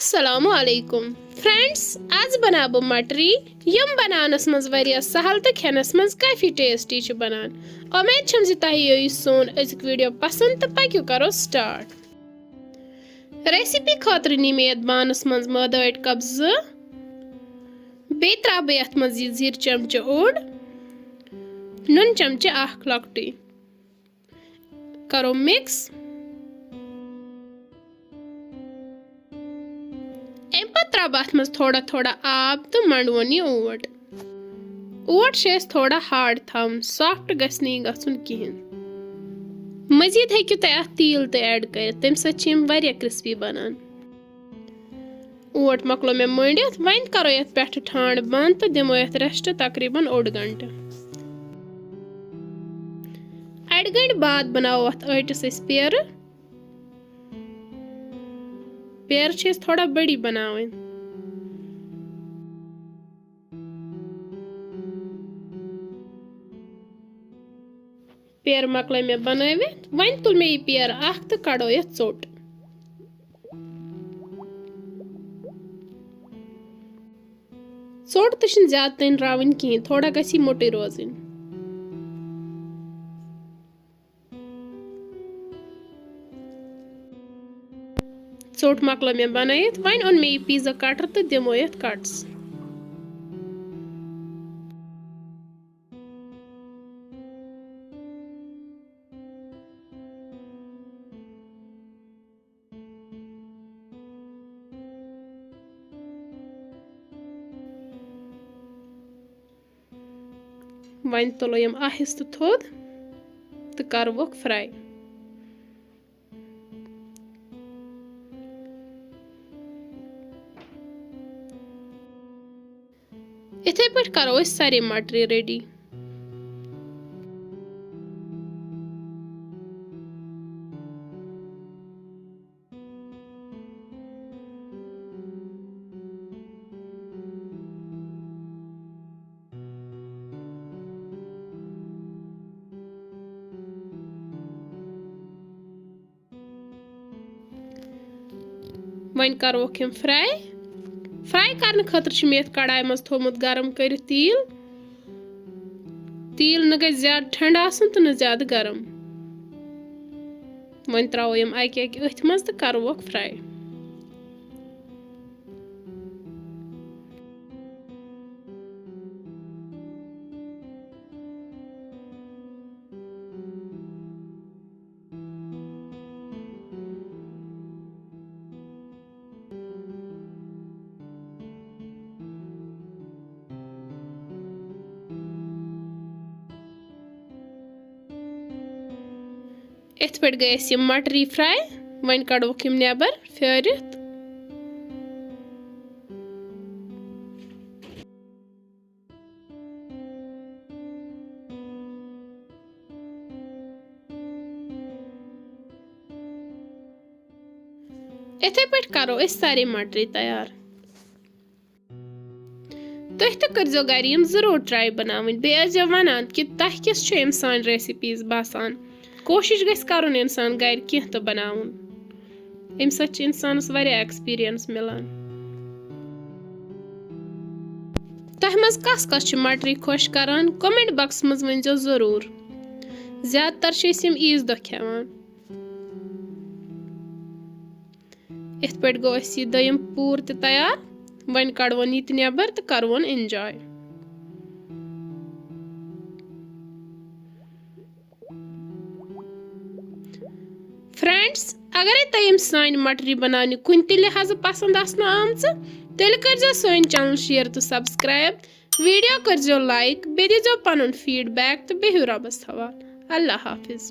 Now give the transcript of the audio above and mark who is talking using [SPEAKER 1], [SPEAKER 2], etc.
[SPEAKER 1] अस्सलामु अलैकुम फ्रेंड्स, आज बनाबो मटरी यम बनानस मज वारिया सहल तो खेनस मज काफी टेस्टी छ बनान। उम्मीद छम जि तह यी सोन अजिक वीडियो पसंद तो पक्यू करो स्टार्ट। रेसिपी खातिर नी मे बानस मज मद 1 कप 2 बे त्रा बे अथ मज जीर चमचे ओड नून चमचे 1 लकटी करो मिक्स। तब अथ मज थोड़ा थोड़ा आब तो मंडवन यह ओट थोड़ा हार्ड थम सॉफ्ट गि गहन मजीद हेकु तुम तील तो ऐड कर तम सत्य क्रिस्पी बनान। ओट मकलो मे मंडित वन करो ये पे ठांड बंद तो दिमो ये रेस्ट तकरीबन 1 घंटे। 1 घंटे बाद बनाओ अत आटस पेर थोड़ा बड़ी बनावन। पेर मकल मे बनवित वन तुल मे यह पेर तो कड़ो ये चोट। चोट तो ज्यादा तन रावन कहें, थोड़ा गसी मोटे रोजन। चोट मकल मे बनवित वन ओन मे यह पिज्जा कटर तो दिमो ये कट्स। वन तुलो यम आहिस्त थोद तो करवोक फ्राई। इथे पे करो सारे मटरी रेडी। वन करोक हम फ्राई करने खतर मे कढ़ाई मज थोमुत गरम कर तील न गई ज्यादा ठंड आसन तो न ज्यादा गरम। वन त्रो यम अकि अथ मज तो करोक फ्राई। इत पे गए यम मटरी फ्राई वन कड़ोक यम नेबर फेरित। इथे पे करो सारे मटरी तैयार। तुह तो करजो गर यम जरूर ट्राई बनावन बेजो वनान कि तह किस छु यम सान रेसिपीज बसान। कोशिश गस करुन इंसान गर कह तो बनाउन, अम सच इंसानस वारिया एक्सपीरियंस मिलान। तह मज कस छु मटरी खुश करान कमेंट बॉक्स मज वनजो जरूर। ज्यादातर छ यम ईज दो खेवान। इत पे गो यह दोयम पूर ते तैयार। वन कड़वन यह नेबर तो करवन एंजॉय। फ्रेंड्स, अगर तुम सान मटरी बनाने कुन ते लिहाज पसंद आमच तेल करजो सन चैनल शेयर तो सब्सक्राइब, वीडियो करजो लाइक, बे दीजो पनुन फीडबैक तो बेहू रबस हवाल। अल्लाह हाफिज।